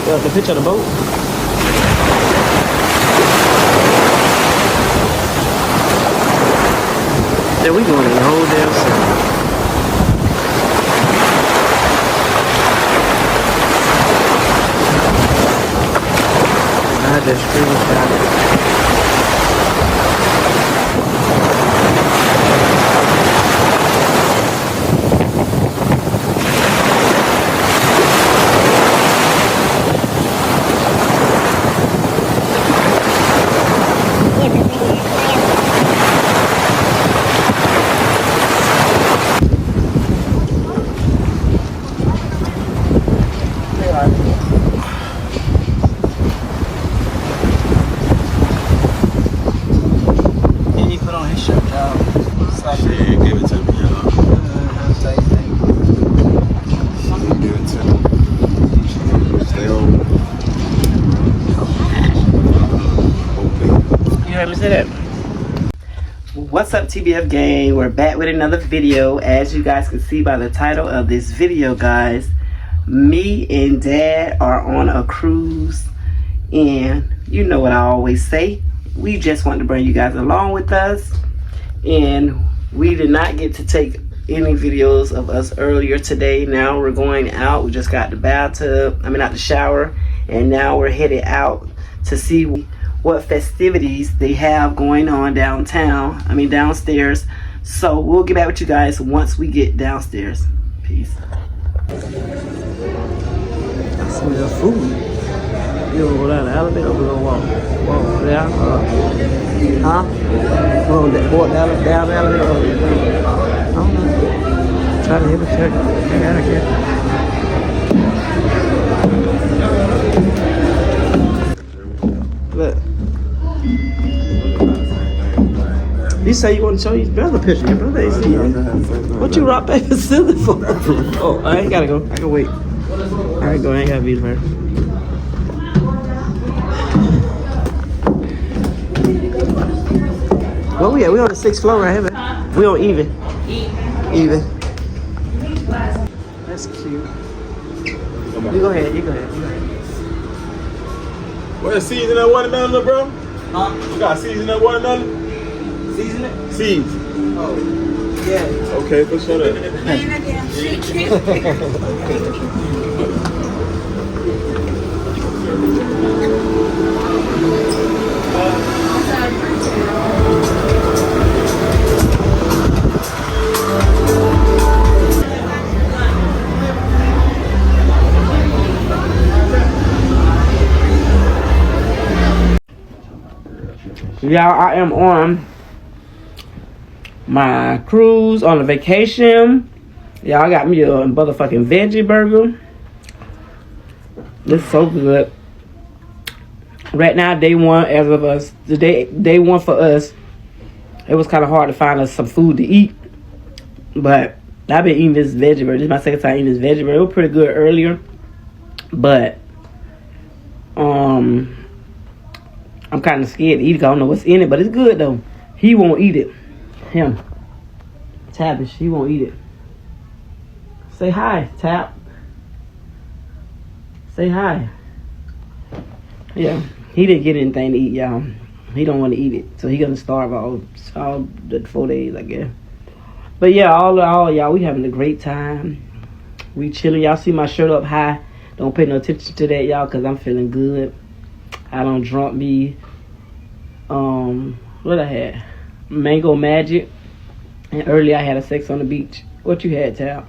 take the picture of the boat? Then we going in the whole damn circle. I just screenshot it. What's up, TBF gang? We're back with another video. As you guys can see by the title of this video, guys, me and Dad are on a cruise, and you know what I always say, we just want to bring you guys along with us. And we did not get to take any videos of us earlier today. Now we're going out. We just got the bathtub, out the shower, and now we're headed out to see what festivities they have going on downstairs. So we'll get back with you guys once we get downstairs. Peace. I smell food. You wanna go down the elevator or we gonna walk? Walk down? Huh? Walk down the elevator? I don't know. Try to hit a check. Get out of here. Look. You say you want to show your brother picture. Your brother ain't seen it. What you rock, paper, scissors for? Oh, I ain't gotta go. I can wait. Alright, go. I ain't gotta be there. Where we at? We on the 6th floor right here, man. We on even. Even. That's cute. You go ahead. What, season that watermelon, bro? Huh? You got season that watermelon? Season it? Seeds. Oh, yeah. Okay, for sure. Y'all, I am on my cruise on a vacation. Y'all got me a motherfucking veggie burger. This is so good. Right now, day one as of us. Day one for us. It was kind of hard to find us some food to eat. But I've been eating this veggie burger. This is my second time eating this veggie burger. It was pretty good earlier. But, I'm kind of scared to eat it because I don't know what's in it, but it's good though. He won't eat it. Him. Tabish, he won't eat it. Say hi, Tap. Say hi. Yeah, he didn't get anything to eat, y'all. He don't want to eat it, so he gonna starve all the 4 days, I guess. But yeah, all y'all, we having a great time. We chilling. Y'all see my shirt up high. Don't pay no attention to that, y'all, because I'm feeling good. I done drunk me, what I had? Mango Magic. And earlier I had a sex on the beach. What you had, Tal?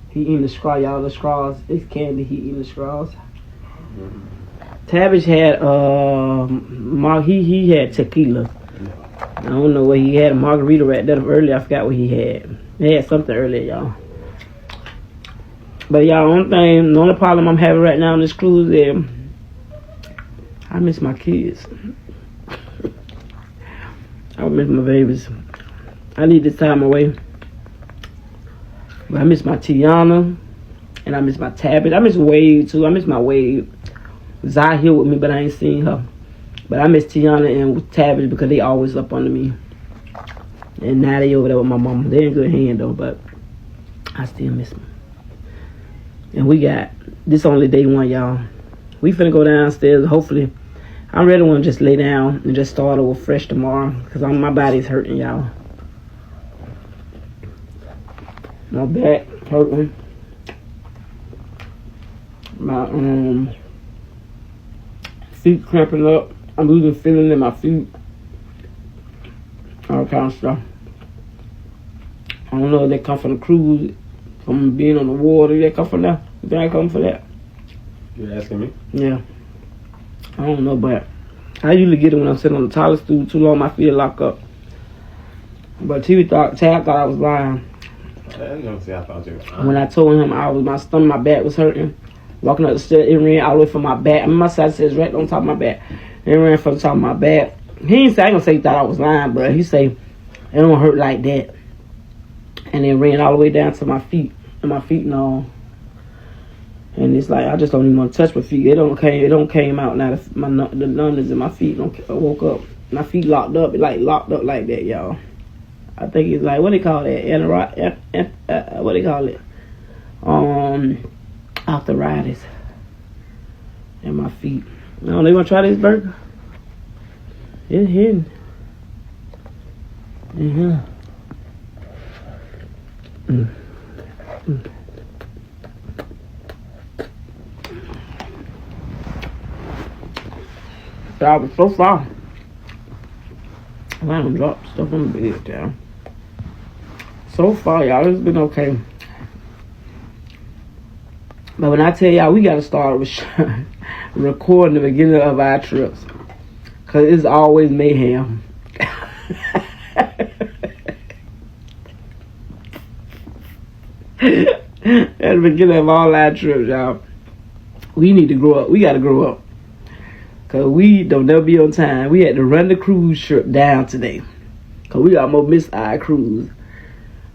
He eating the straw, y'all. The straws. It's candy. He eating the straws. Tavish had, he had tequila. I don't know what he had. A margarita right there earlier. I forgot what he had. He had something earlier, y'all. But y'all, the only problem I'm having right now on this cruise is I miss my kids. I miss my babies. I need this time away. But I miss my Tiana. And I miss my Tablet. I miss Wade too. I miss my Wade. Zai here with me, but I ain't seen her. But I miss Tiana and Tablet because they always up under me. And now they over there with my mama. They in good hand though, but I still miss them. And we got this only day one, y'all. We finna go downstairs. Hopefully, I really want to just lay down and just start over fresh tomorrow because my body's hurting, y'all. My back hurting. My feet cramping up. I'm losing feeling in my feet. All kind of stuff. I don't know if they come from the cruise, from being on the water. They come from there. You think I come for that? You asking me? Yeah. I don't know, but I usually get it when I'm sitting on the toilet stool too long. My feet lock up. But Tad thought I was lying. When I told him my stomach, my back was hurting. Walking up the stairs, it ran all the way from my back. I mean, my side says right on top of my back. It ran from the top of my back. He didn't say, I ain't gonna say he thought I was lying, but he say it don't hurt like that. And it ran all the way down to my feet, and my feet and all. And it's like I just don't even want to touch my feet. It don't came out now. The numbness in my feet. I woke up, my feet locked up. It like locked up like that, y'all. I think it's like what they call that? What they call it? Arthritis in my feet. No, they want to try this burger? It's hidden. That was so far. I don't drop stuff on the bed down. So far, y'all, it's been okay. But when I tell y'all, we gotta start recording the beginning of our trips, cause it's always mayhem. At the beginning of all our trips, y'all, we need to grow up. We gotta grow up, cause we don't never be on time. We had to run the cruise trip down today, cause we almost missed our cruise.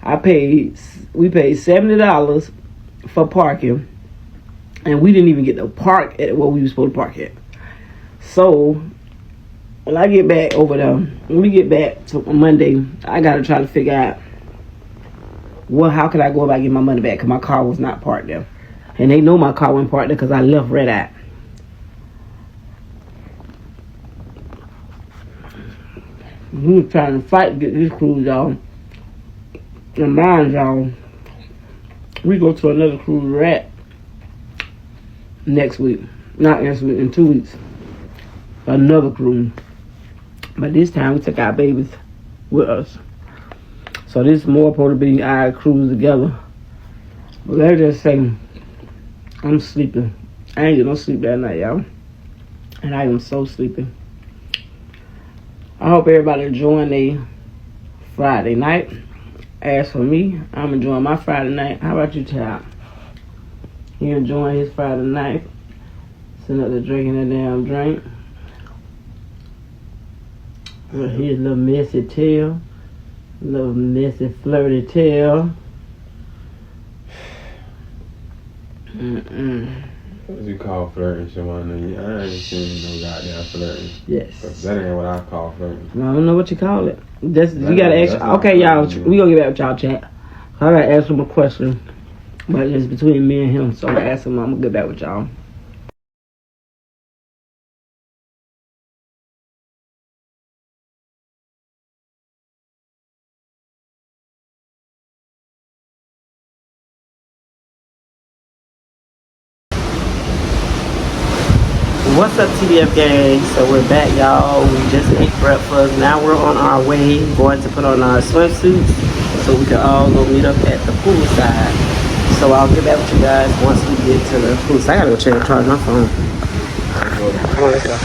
We paid $70 for parking. And we didn't even get to park at where we were supposed to park at. So, when I get back over there, when we get back to Monday, I got to try to figure out, how could I go about getting my money back? Because my car was not parked there. And they know my car wasn't parked there because I left red eye. We were trying to fight to get this cruise, y'all. And mind, y'all, we go to another cruise rat next week. Not next week, in 2 weeks. Another cruise. But this time we took our babies with us. So this is more supposed to be our cruise together. But let's just say, I'm sleeping. I ain't get no sleep that night, y'all. And I am so sleepy. I hope everybody enjoying their Friday night. As for me, I'm enjoying my Friday night. How about you, child? He enjoying his Friday night. Sitting up there drinking that damn drink. His little messy tail. Little messy flirty tail. What you call flirting, Shawana? I ain't seen no goddamn flirting. Yes. That ain't what I call flirting. I don't know what you call it. You gotta ask. Okay, y'all, we gonna get back with y'all chat. I gotta ask him a question. But it's between me and him, so I'm gonna ask him. I'm gonna get back with y'all. What's up, TBF gang? So we're back, y'all. We just ate breakfast. Now we're on our way, going to put on our swimsuits so we can all go meet up at the pool side. So I'll get back with you guys once we get to the pool side. I gotta go check and charge my phone. Come on, let's go.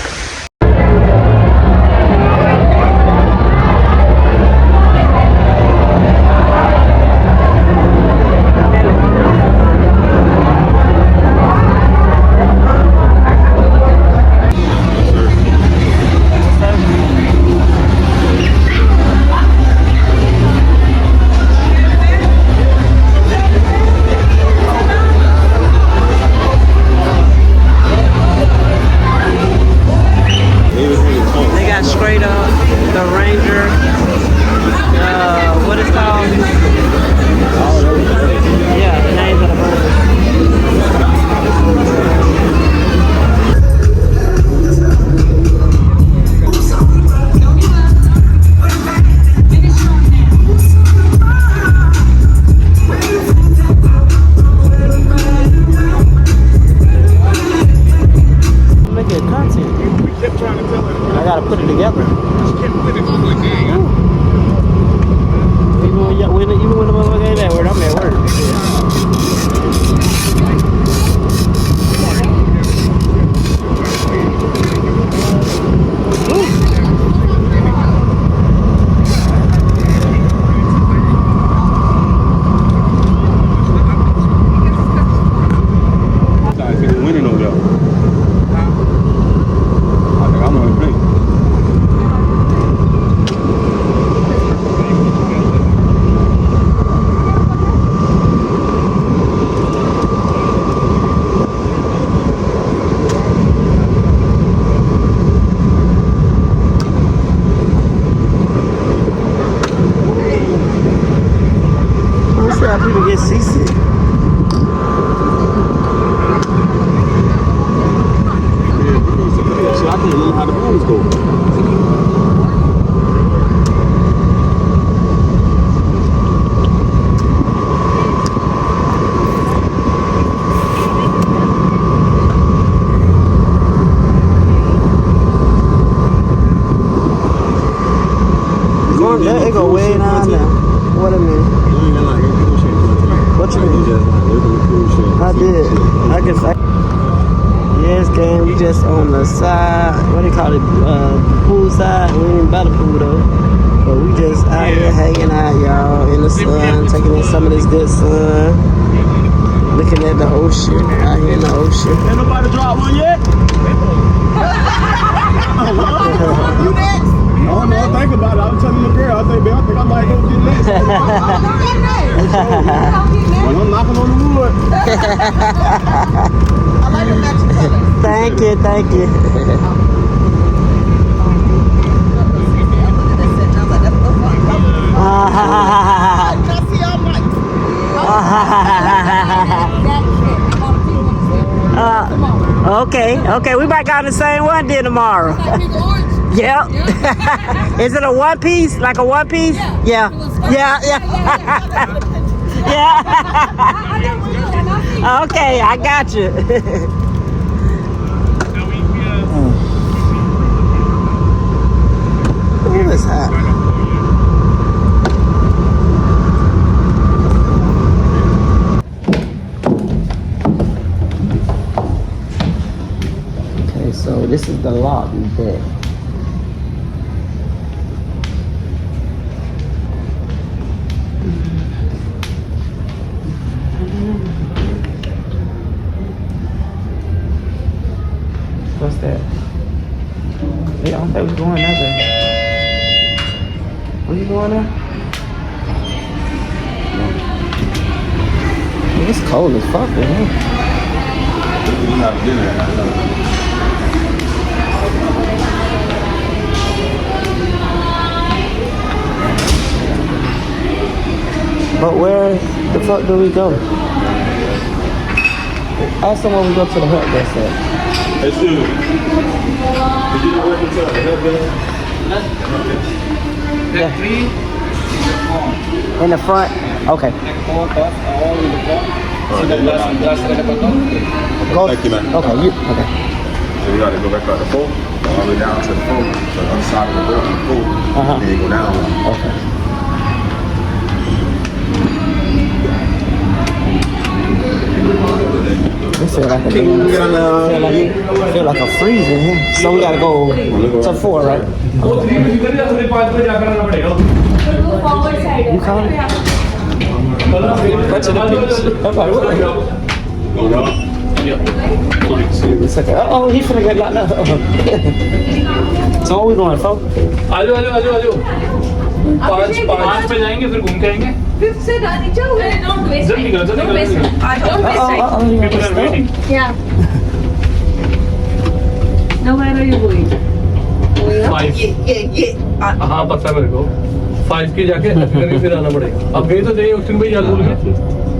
get seasick. So I can't remember how the movies go. It go way down there. What a minute. What you mean? I did. I guess I. Yes, gang. We just on the side. What do you call it? Pool side. We ain't by the pool though. But we just out here hanging out, y'all, in the sun, taking in some of this good sun, looking at the ocean. Out here in the ocean. Ain't nobody drop one yet? You next? I don't know. Think about it. I was telling the girl. I think I might go get next. When I'm knocking on the wood. I like the matching colors. Thank you, thank you. Okay, we might got the same one then tomorrow. Yep. Is it a one piece? Like a one piece? Yeah. Yeah. Okay, I got you. Ooh, it's hot. Okay, so this is the lobby bed. What's that? Yeah, I don't think we're going that way. Where you going there? It's cold as fuck in here. We have dinner. But where the fuck do we go? Ask them when we go to the hut, that's it. Hey, Stu. Did you know where to tell the headband? Yeah. In the front? Okay. Go. Thank you, man. Okay, okay. So you got to go back out the boat, all the way down to the boat, to the other side of the boat, and then you go down. Okay. This feel like feel like a freeze in here. So we gotta go to 4, right? Okay. You call it? What's the pitch? I'm like, what? It's okay. Oh, he's finna get locked up. So where we going, folks? आजो पाँच पे जाएंगे फिर घूम के आएंगे Fifth से नीचे हो गए. Don't waste जल्दी करो Don't waste it. Don't waste it. people are waiting Yeah. Now where are you going? Five. हाँ पता है मेरे को 5 की जाके करके फिर आना पड़ेगा अब गए तो जाइए उठन भाई याद भूल गए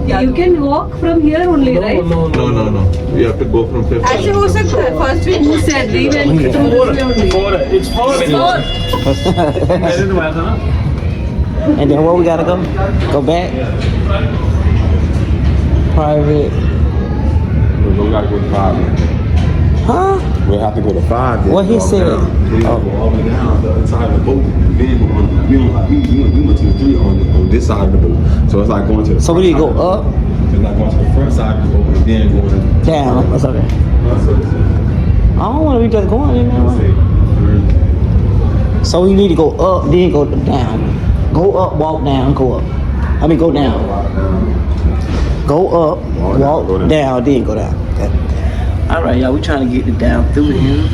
You can walk from here only, right? No. You have to go from 5th. ऐसे हो सकता है. First week who said we went to only. 4 है it's 4 मैंने तो आया था ना And then where we gotta go? Go back? Private. We gotta go to 5. Huh? We have to go to 5. Then What he walk said? down. Then go all the way down the other side of the boat. Then we went to the 3 on this side of the boat. So it's like going to the So we need to go up, It's like going to the front side of the boat and then going down. That's okay. I don't want to be just going in there. So we need to go up, then go down. Go up, walk down, go up. I mean, go down. Go up, walk down, then go down. Okay. All right, y'all. We trying to get it down through here.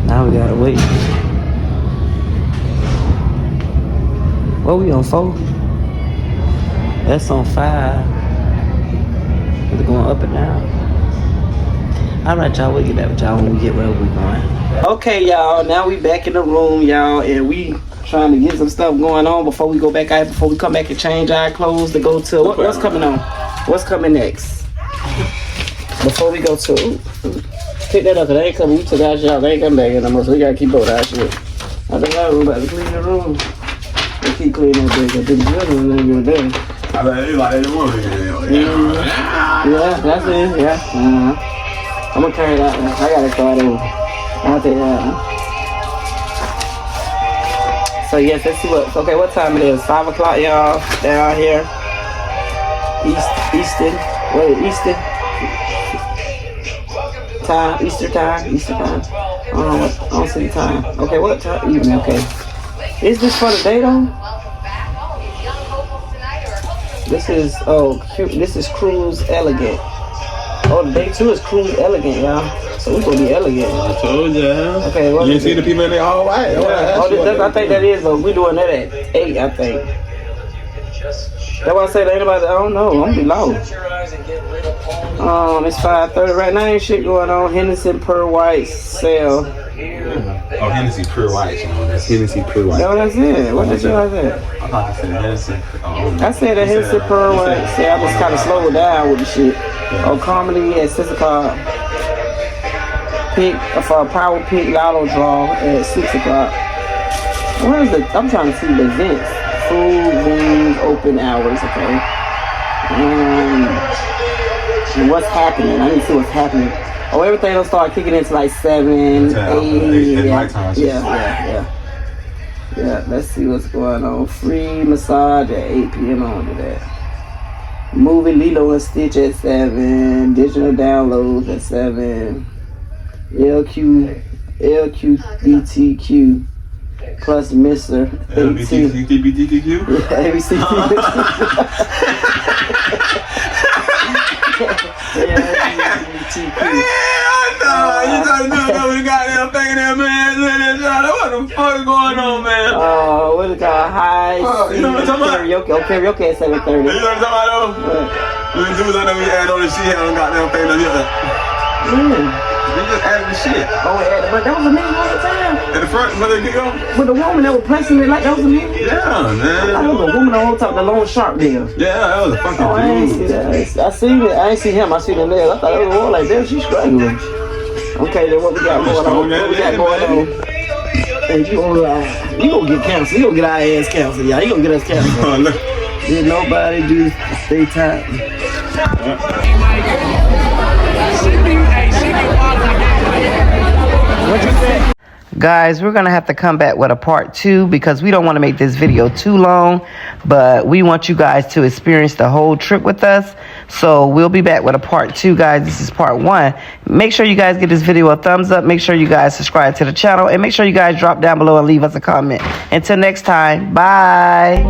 Now we gotta wait. What we on 4? That's on 5. Is it going up and down? All right, y'all. We'll get that with y'all when we get where we're going. Okay, y'all. Now we back in the room, y'all, and we trying to get some stuff going on before we go back out. Before we come back and change our clothes to go to what's coming on. What's coming next? Before we go to pick that up, cause they ain't coming. We took our shit out. They ain't coming back in no more, so we gotta keep both our shit. I think we're about to clean the room. We keep cleaning that bitch. I think the other one ain't good day. I bet you like that woman. Yeah, that's it. Yeah. I'm gonna carry that one. I gotta start over. I'll take that one. So yes, let's see what. Okay, what time it is? 5 o'clock, y'all. Down here. Eastern. Eastern time. Eastern time. I don't see the time. Okay, what time? Evening. Okay. Is this for the day though? This is this is Cruise Elegant. Oh, the day 2 is Cruise Elegant, y'all. So we gonna be elegant. I told ya. Okay, you ain't see the people in there all white. Yeah. I think that is, but we doing that at 8, I think. That's why I say to anybody, I don't know. I'm gonna be lost. It's 5:30 right now. Ain't shit going on. Henderson per white sale. Oh, Hennessy Pure White. That's Hennessy Pure White. That's what I said. What did you say? I thought you said Hennessy. I said the Hennessy per white. See, I just kind of slowed down with the shit. Yeah. Oh, comedy at 6 o'clock. Pick for a power pick lotto draw at 6 o'clock. What is it? I'm trying to see the events. Food, wings, open hours. Okay. And what's happening? I need to see what's happening. Oh, everything will start kicking into like 7, 8. Yeah, let's see what's going on. Free massage at 8 p.m. I want to do that. Movie Lilo and Stitch at 7. Digital downloads at 7. LQBTQ plus Mr. LGBTQ? ABC. You trying to do it with the goddamn thing in there, man. What the fuck is going on, man? What is it called? High you know what I'm talking about? Karaoke. Oh, karaoke at 7:30. You know what I'm talking about, though? When dudes on there, we add all this shit here on goddamn thing up here. They just added the shit. Oh, but that was a man all the time. At the front, where they get go? With the woman that was pressing it like that was a man? Yeah, man. That was a woman the whole time, the long sharp deal. Yeah, that was a fucking dude. I ain't see that. I seen it. I ain't see him. I seen the leg. I thought it was more like, damn, she's struggling. Okay, then what we got going on? And you gonna get canceled. You gonna get our ass canceled, y'all. You gonna get us canceled. Did nobody do stay tight? What you say? Guys, we're going to have to come back with a part 2 because we don't want to make this video too long, but we want you guys to experience the whole trip with us. So we'll be back with a part 2, guys. This is part 1. Make sure you guys give this video a thumbs up. Make sure you guys subscribe to the channel, and make sure you guys drop down below and leave us a comment. Until next time, bye.